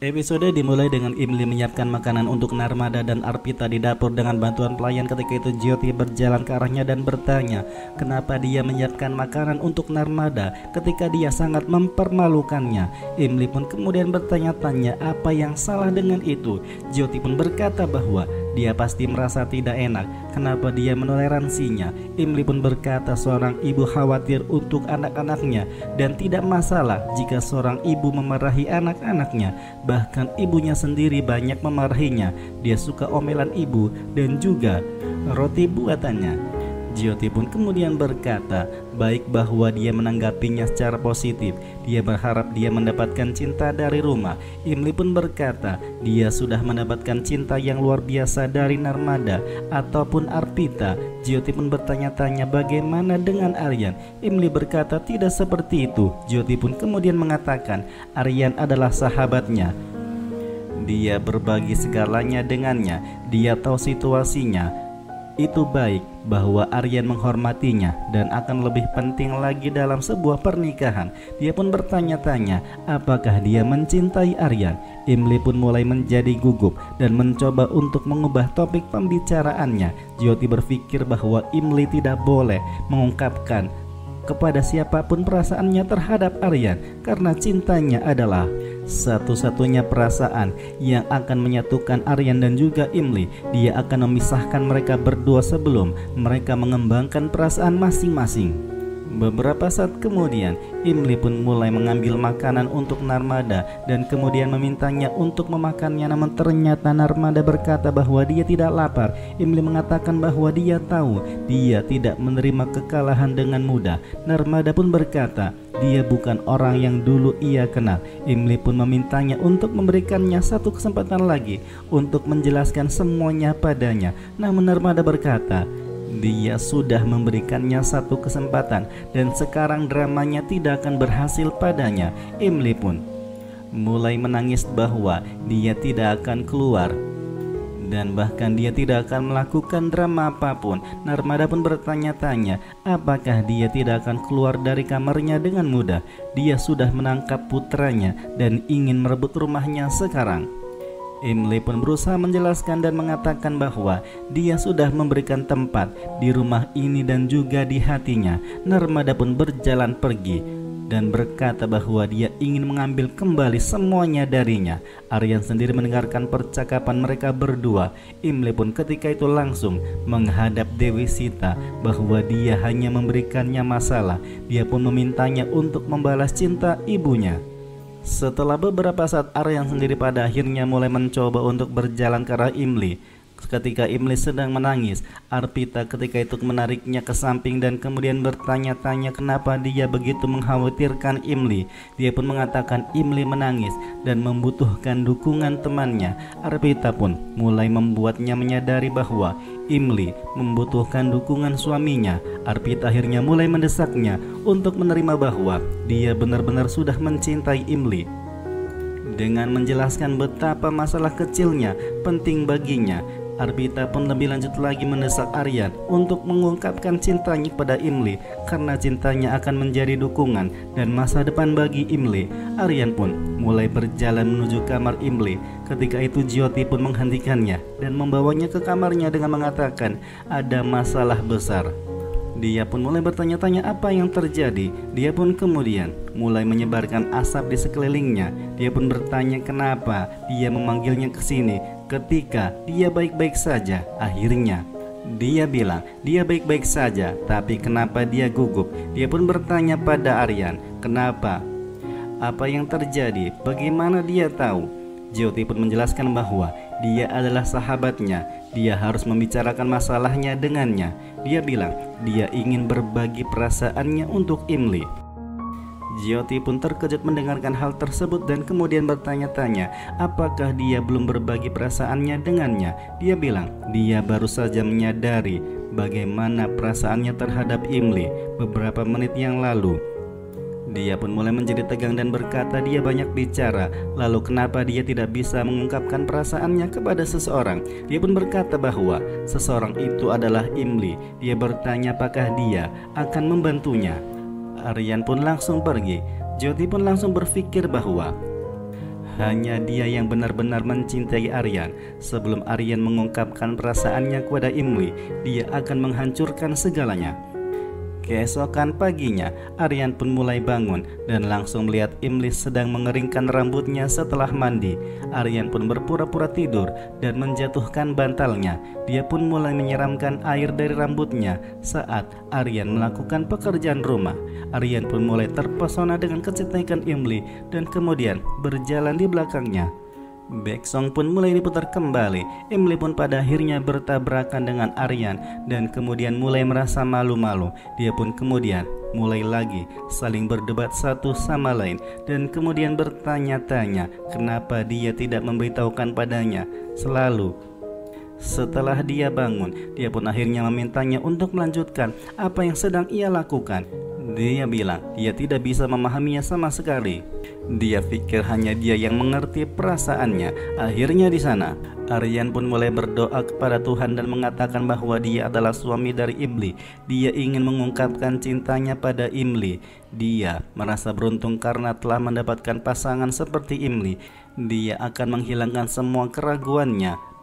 Episode dimulai dengan Imli menyiapkan makanan untuk Narmada dan Arpita di dapur dengan bantuan pelayan. Ketika itu Jyoti berjalan ke arahnya dan bertanya kenapa dia menyiapkan makanan untuk Narmada ketika dia sangat mempermalukannya. Imli pun kemudian bertanya-tanya apa yang salah dengan itu. Jyoti pun berkata bahwa dia pasti merasa tidak enak kenapa dia menoleransinya. Imli pun berkata seorang ibu khawatir untuk anak-anaknya dan tidak masalah jika seorang ibu memarahi anak-anaknya. Bahkan ibunya sendiri banyak memarahinya. Dia suka omelan ibu dan juga roti buatannya. Jyoti pun kemudian berkata baik bahwa dia menanggapinya secara positif. Dia berharap dia mendapatkan cinta dari rumah. Imli pun berkata dia sudah mendapatkan cinta yang luar biasa dari Narmada ataupun Arpita. Jyoti pun bertanya-tanya bagaimana dengan Aryan. Imli berkata tidak seperti itu. Jyoti pun kemudian mengatakan Aryan adalah sahabatnya. Dia berbagi segalanya dengannya. Dia tahu situasinya. Itu baik bahwa Aryan menghormatinya dan akan lebih penting lagi dalam sebuah pernikahan. Dia pun bertanya-tanya apakah dia mencintai Aryan. Imli pun mulai menjadi gugup dan mencoba untuk mengubah topik pembicaraannya. Jyoti berpikir bahwa Imli tidak boleh mengungkapkan kepada siapapun perasaannya terhadap Aryan karena cintanya adalah satu-satunya perasaan yang akan menyatukan Aryan dan juga Imli. Dia akan memisahkan mereka berdua sebelum mereka mengembangkan perasaan masing-masing. Beberapa saat kemudian Imli pun mulai mengambil makanan untuk Narmada dan kemudian memintanya untuk memakannya. Namun ternyata Narmada berkata bahwa dia tidak lapar. Imli mengatakan bahwa dia tahu dia tidak menerima kekalahan dengan mudah. Narmada pun berkata dia bukan orang yang dulu ia kenal. Imli pun memintanya untuk memberikannya satu kesempatan lagi untuk menjelaskan semuanya padanya. Namun Narmada berkata dia sudah memberikannya satu kesempatan dan sekarang dramanya tidak akan berhasil padanya. Imli pun mulai menangis bahwa dia tidak akan keluar dan bahkan dia tidak akan melakukan drama apapun. Narmada pun bertanya-tanya apakah dia tidak akan keluar dari kamarnya dengan mudah. Dia sudah menangkap putranya dan ingin merebut rumahnya sekarang. Imli pun berusaha menjelaskan dan mengatakan bahwa dia sudah memberikan tempat di rumah ini dan juga di hatinya. Narmada pun berjalan pergi dan berkata bahwa dia ingin mengambil kembali semuanya darinya. Aryan sendiri mendengarkan percakapan mereka berdua. Imli pun ketika itu langsung menghadap Dewi Sita bahwa dia hanya memberikannya masalah. Dia pun memintanya untuk membalas cinta ibunya. Setelah beberapa saat Aryan sendiri pada akhirnya mulai mencoba untuk berjalan ke arah Imli. Ketika Imli sedang menangis, Arpita ketika itu menariknya ke samping dan kemudian bertanya-tanya kenapa dia begitu mengkhawatirkan Imli. Dia pun mengatakan Imli menangis dan membutuhkan dukungan temannya. Arpita pun mulai membuatnya menyadari bahwa Imli membutuhkan dukungan suaminya. Arpita akhirnya mulai mendesaknya untuk menerima bahwa dia benar-benar sudah mencintai Imli dengan menjelaskan betapa masalah kecilnya penting baginya. Arpita pun lebih lanjut lagi mendesak Aryan untuk mengungkapkan cintanya pada Imli karena cintanya akan menjadi dukungan dan masa depan bagi Imli. Aryan pun mulai berjalan menuju kamar Imli. Ketika itu Jyoti pun menghentikannya dan membawanya ke kamarnya dengan mengatakan ada masalah besar. Dia pun mulai bertanya-tanya apa yang terjadi. Dia pun kemudian mulai menyebarkan asap di sekelilingnya. Dia pun bertanya kenapa dia memanggilnya ke sini ketika dia baik-baik saja. Akhirnya dia bilang dia baik-baik saja, tapi kenapa dia gugup? Dia pun bertanya pada Aryan kenapa? Apa yang terjadi? Bagaimana dia tahu? Jyoti pun menjelaskan bahwa dia adalah sahabatnya. Dia harus membicarakan masalahnya dengannya. Dia bilang dia ingin berbagi perasaannya untuk Imli. Jyoti pun terkejut mendengarkan hal tersebut dan kemudian bertanya-tanya apakah dia belum berbagi perasaannya dengannya. Dia bilang dia baru saja menyadari bagaimana perasaannya terhadap Imli beberapa menit yang lalu. Dia pun mulai menjadi tegang dan berkata dia banyak bicara. Lalu kenapa dia tidak bisa mengungkapkan perasaannya kepada seseorang? Dia pun berkata bahwa seseorang itu adalah Imli. Dia bertanya apakah dia akan membantunya. Aryan pun langsung pergi. Jyoti pun langsung berpikir bahwa Hanya dia yang benar-benar mencintai Aryan. Sebelum Aryan mengungkapkan perasaannya kepada Imli, dia akan menghancurkan segalanya. Keesokan paginya, Aryan pun mulai bangun dan langsung melihat Imli sedang mengeringkan rambutnya setelah mandi. Aryan pun berpura-pura tidur dan menjatuhkan bantalnya. Dia pun mulai menyiramkan air dari rambutnya saat Aryan melakukan pekerjaan rumah. Aryan pun mulai terpesona dengan kecantikan Imli dan kemudian berjalan di belakangnya. Backsong pun mulai diputar kembali. Imli pun pada akhirnya bertabrakan dengan Aryan dan kemudian mulai merasa malu-malu. Dia pun kemudian mulai lagi saling berdebat satu sama lain dan kemudian bertanya-tanya kenapa dia tidak memberitahukan padanya. Selalu setelah dia bangun, dia pun akhirnya memintanya untuk melanjutkan apa yang sedang ia lakukan. Dia bilang dia tidak bisa memahaminya sama sekali. Dia pikir hanya dia yang mengerti perasaannya. Akhirnya di sana, Aryan pun mulai berdoa kepada Tuhan dan mengatakan bahwa dia adalah suami dari Imli. Dia ingin mengungkapkan cintanya pada Imli. Dia merasa beruntung karena telah mendapatkan pasangan seperti Imli. Dia akan menghilangkan semua keraguannya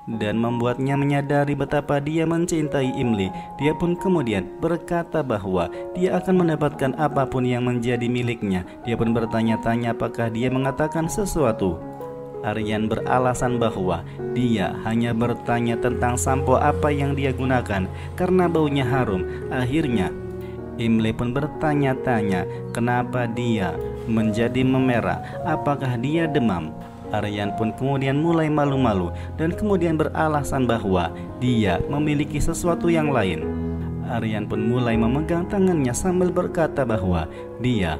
dan membuatnya menyadari betapa dia mencintai Imli. Dia pun kemudian berkata bahwa dia akan mendapatkan apapun yang menjadi miliknya. Dia pun bertanya-tanya apakah dia mengatakan sesuatu. Aryan beralasan bahwa dia hanya bertanya tentang sampo apa yang dia gunakan karena baunya harum. Akhirnya Imli pun bertanya-tanya kenapa dia menjadi memerah, apakah dia demam. Aryan pun kemudian mulai malu-malu dan kemudian beralasan bahwa dia memiliki sesuatu yang lain. Aryan pun mulai memegang tangannya sambil berkata bahwa dia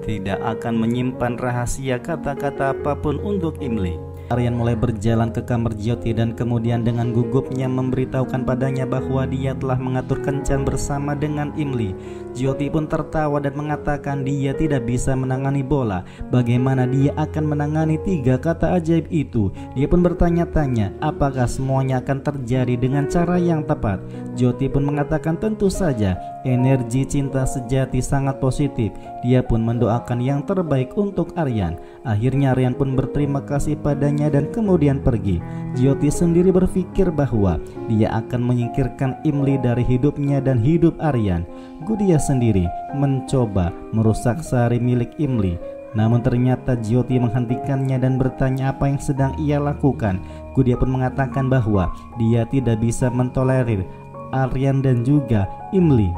tidak akan menyimpan rahasia kata-kata apapun untuk Imli. Aryan mulai berjalan ke kamar Jyoti dan kemudian dengan gugupnya memberitahukan padanya bahwa dia telah mengatur kencan bersama dengan Imli. Jyoti pun tertawa dan mengatakan dia tidak bisa menangani bola. Bagaimana dia akan menangani 3 kata ajaib itu? Dia pun bertanya-tanya apakah semuanya akan terjadi dengan cara yang tepat. Jyoti pun mengatakan tentu saja, energi cinta sejati sangat positif. Dia pun mendoakan yang terbaik untuk Aryan. Akhirnya Aryan pun berterima kasih padanya dan kemudian pergi. Jyoti sendiri berpikir bahwa dia akan menyingkirkan Imli dari hidupnya dan hidup Aryan. Gudia sendiri mencoba merusak sari milik Imli. Namun ternyata Jyoti menghentikannya dan bertanya apa yang sedang ia lakukan. Gudia pun mengatakan bahwa dia tidak bisa mentolerir Aryan dan juga Imli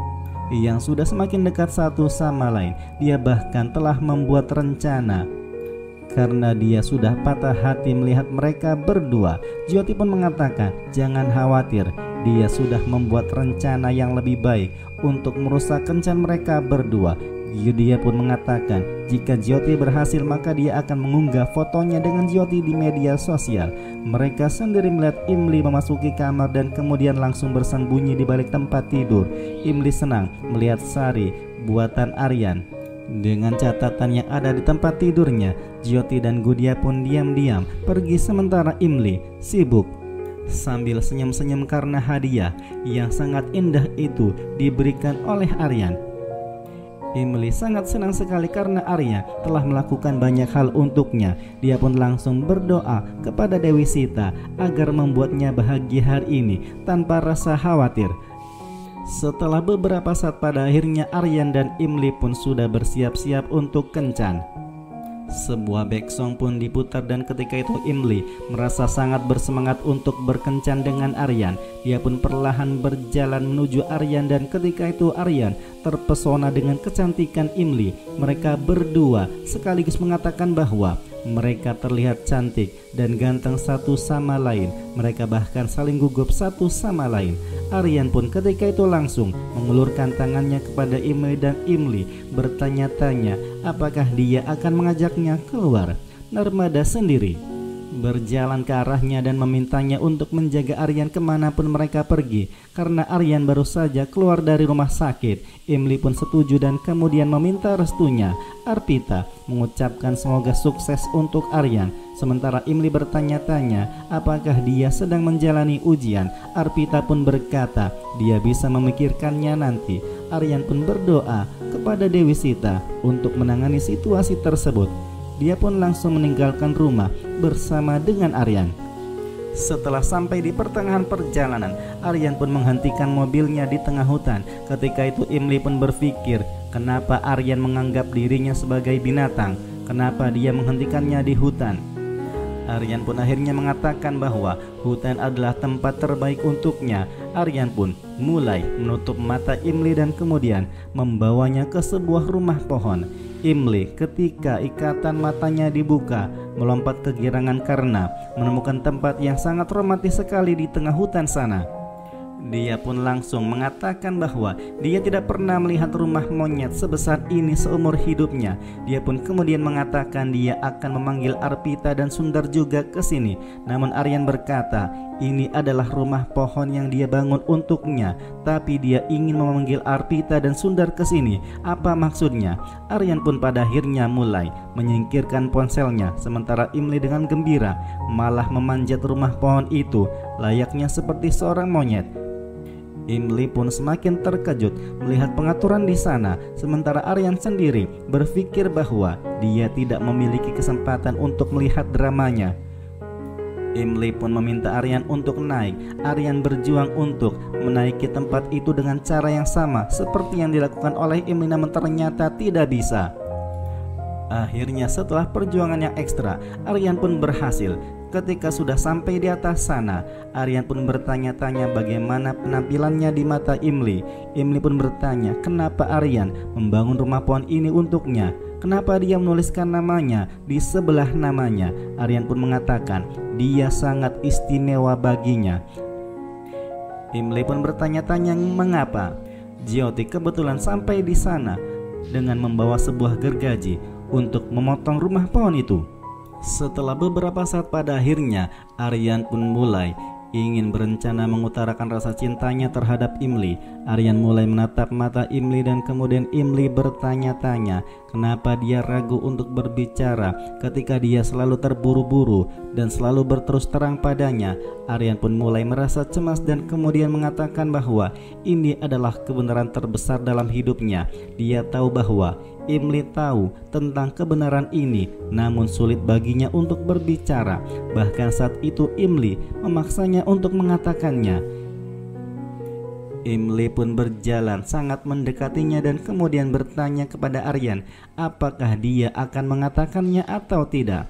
yang sudah semakin dekat satu sama lain. Dia bahkan telah membuat rencana karena dia sudah patah hati melihat mereka berdua. Jyoti pun mengatakan jangan khawatir, dia sudah membuat rencana yang lebih baik untuk merusak kencan mereka berdua. Dia pun mengatakan jika Jyoti berhasil maka dia akan mengunggah fotonya dengan Jyoti di media sosial. Mereka sendiri melihat Imli memasuki kamar dan kemudian langsung bersembunyi di balik tempat tidur. Imli senang melihat sari buatan Aryan dengan catatan yang ada di tempat tidurnya. Jyoti dan Gudia pun diam-diam pergi sementara Imli sibuk sambil senyum-senyum karena hadiah yang sangat indah itu diberikan oleh Aryan. Imli sangat senang sekali karena Arya telah melakukan banyak hal untuknya. Dia pun langsung berdoa kepada Dewi Sita agar membuatnya bahagia hari ini tanpa rasa khawatir. Setelah beberapa saat pada akhirnya Aryan dan Imli pun sudah bersiap-siap untuk kencan. Sebuah backsong pun diputar dan ketika itu Imli merasa sangat bersemangat untuk berkencan dengan Aryan. Dia pun perlahan berjalan menuju Aryan dan ketika itu Aryan terpesona dengan kecantikan Imli. Mereka berdua sekaligus mengatakan bahwa mereka terlihat cantik dan ganteng satu sama lain. Mereka bahkan saling gugup satu sama lain. Aryan pun ketika itu langsung mengulurkan tangannya kepada Imli dan Imli bertanya-tanya apakah dia akan mengajaknya keluar. Narmada sendiri berjalan ke arahnya dan memintanya untuk menjaga Aryan kemanapun mereka pergi karena Aryan baru saja keluar dari rumah sakit. Imli pun setuju dan kemudian meminta restunya. Arpita mengucapkan semoga sukses untuk Aryan. Sementara Imli bertanya-tanya apakah dia sedang menjalani ujian. Arpita pun berkata dia bisa memikirkannya nanti. Aryan pun berdoa kepada Dewi Sita untuk menangani situasi tersebut. dia pun langsung meninggalkan rumah bersama dengan Aryan. Setelah sampai di pertengahan perjalanan, Aryan pun menghentikan mobilnya di tengah hutan. Ketika itu Imli pun berpikir, kenapa Aryan menganggap dirinya sebagai binatang? Kenapa dia menghentikannya di hutan? Aryan pun akhirnya mengatakan bahwa hutan adalah tempat terbaik untuknya. Aryan pun mulai menutup mata Imli dan kemudian membawanya ke sebuah rumah pohon. Imli ketika ikatan matanya dibuka melompat kegirangan karena menemukan tempat yang sangat romantis sekali di tengah hutan sana. Dia pun langsung mengatakan bahwa dia tidak pernah melihat rumah monyet sebesar ini seumur hidupnya. Dia pun kemudian mengatakan dia akan memanggil Arpita dan Sundar juga ke sini. Namun Aryan berkata, ini adalah rumah pohon yang dia bangun untuknya, tapi dia ingin memanggil Arpita dan Sundar ke sini. Apa maksudnya? Aryan pun pada akhirnya mulai menyingkirkan ponselnya, sementara Imli dengan gembira malah memanjat rumah pohon itu layaknya seperti seorang monyet. Imli pun semakin terkejut melihat pengaturan di sana, sementara Aryan sendiri berpikir bahwa dia tidak memiliki kesempatan untuk melihat dramanya. Imli pun meminta Aryan untuk naik. Aryan berjuang untuk menaiki tempat itu dengan cara yang sama seperti yang dilakukan oleh Imli, namun ternyata tidak bisa. Akhirnya setelah perjuangan yang ekstra, Aryan pun berhasil. Ketika sudah sampai di atas sana, Aryan pun bertanya-tanya bagaimana penampilannya di mata Imli. Imli pun bertanya kenapa Aryan membangun rumah pohon ini untuknya, kenapa dia menuliskan namanya di sebelah namanya. Aryan pun mengatakan dia sangat istimewa baginya. Imli pun bertanya-tanya mengapa. Jyoti kebetulan sampai di sana dengan membawa sebuah gergaji untuk memotong rumah pohon itu. Setelah beberapa saat pada akhirnya Aryan pun mulai ingin berencana mengutarakan rasa cintanya terhadap Imli. Aryan mulai menatap mata Imli dan kemudian Imli bertanya-tanya kenapa dia ragu untuk berbicara ketika dia selalu terburu-buru dan selalu berterus terang padanya. Aryan pun mulai merasa cemas dan kemudian mengatakan bahwa ini adalah kebenaran terbesar dalam hidupnya. Dia tahu bahwa Imli tahu tentang kebenaran ini, namun sulit baginya untuk berbicara. Bahkan saat itu Imli memaksanya untuk mengatakannya. Imli pun berjalan sangat mendekatinya dan kemudian bertanya kepada Aryan apakah dia akan mengatakannya atau tidak.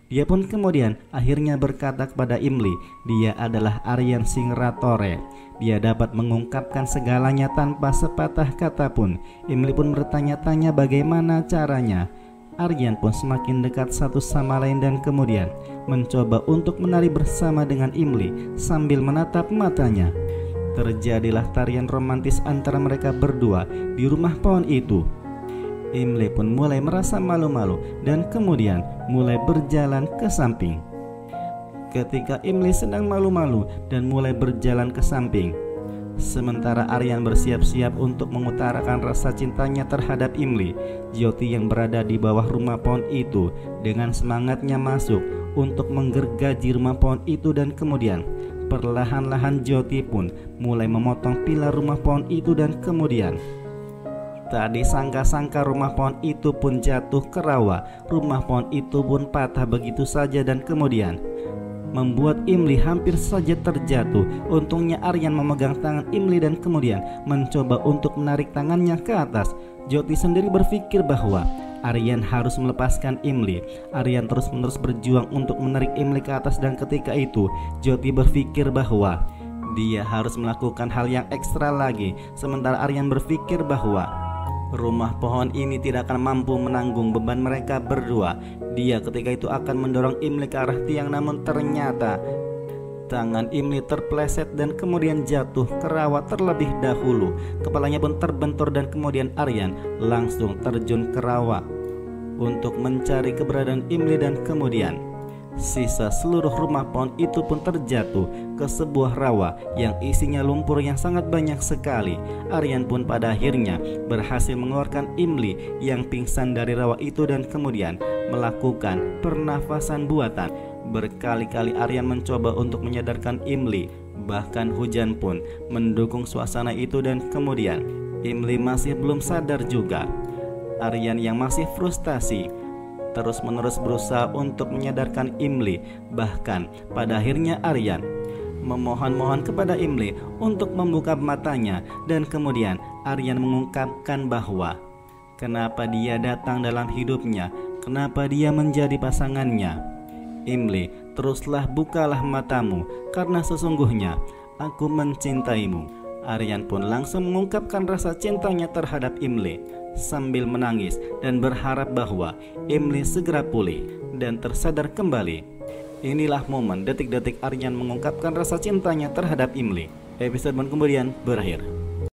Dia pun kemudian akhirnya berkata kepada Imli, dia adalah Aryan Singratore. Dia dapat mengungkapkan segalanya tanpa sepatah kata pun. Imli pun bertanya-tanya bagaimana caranya. Aryan pun semakin dekat satu sama lain dan kemudian mencoba untuk menari bersama dengan Imli sambil menatap matanya. Terjadilah tarian romantis antara mereka berdua di rumah pohon itu. Imli pun mulai merasa malu-malu dan kemudian mulai berjalan ke samping. Ketika Imli sedang malu-malu dan mulai berjalan ke samping, sementara Aryan bersiap-siap untuk mengutarakan rasa cintanya terhadap Imli, Jyoti yang berada di bawah rumah pohon itu dengan semangatnya masuk untuk menggergaji rumah pohon itu dan kemudian perlahan-lahan Jyoti pun mulai memotong pilar rumah pohon itu dan kemudian tak disangka-sangka rumah pohon itu pun jatuh ke rawa. Rumah pohon itu pun patah begitu saja dan kemudian membuat Imli hampir saja terjatuh. Untungnya Aryan memegang tangan Imli dan kemudian mencoba untuk menarik tangannya ke atas. Jyoti sendiri berpikir bahwa Aryan harus melepaskan Imli. Aryan terus-menerus berjuang untuk menarik Imli ke atas dan ketika itu Jyoti berpikir bahwa dia harus melakukan hal yang ekstra lagi. Sementara Aryan berpikir bahwa rumah pohon ini tidak akan mampu menanggung beban mereka berdua. Dia ketika itu akan mendorong Imli ke arah tiang, namun ternyata tangan Imli terpleset dan kemudian jatuh ke rawa terlebih dahulu. Kepalanya pun terbentur dan kemudian Aryan langsung terjun ke rawa untuk mencari keberadaan Imli dan kemudian sisa seluruh rumah pohon itu pun terjatuh ke sebuah rawa yang isinya lumpur yang sangat banyak sekali. Aryan pun pada akhirnya berhasil mengeluarkan Imli yang pingsan dari rawa itu dan kemudian melakukan pernafasan buatan. Berkali-kali Aryan mencoba untuk menyadarkan Imli, bahkan hujan pun mendukung suasana itu dan kemudian Imli masih belum sadar juga. Aryan yang masih frustasi terus-menerus berusaha untuk menyadarkan Imli. Bahkan pada akhirnya Aryan memohon-mohon kepada Imli untuk membuka matanya, dan kemudian Aryan mengungkapkan bahwa kenapa dia datang dalam hidupnya, kenapa dia menjadi pasangannya. Imli, teruslah bukalah matamu, karena sesungguhnya aku mencintaimu. Aryan pun langsung mengungkapkan rasa cintanya terhadap Imli sambil menangis dan berharap bahwa Imli segera pulih dan tersadar kembali. Inilah momen detik-detik Aryan mengungkapkan rasa cintanya terhadap Imli. Episode kemudian berakhir.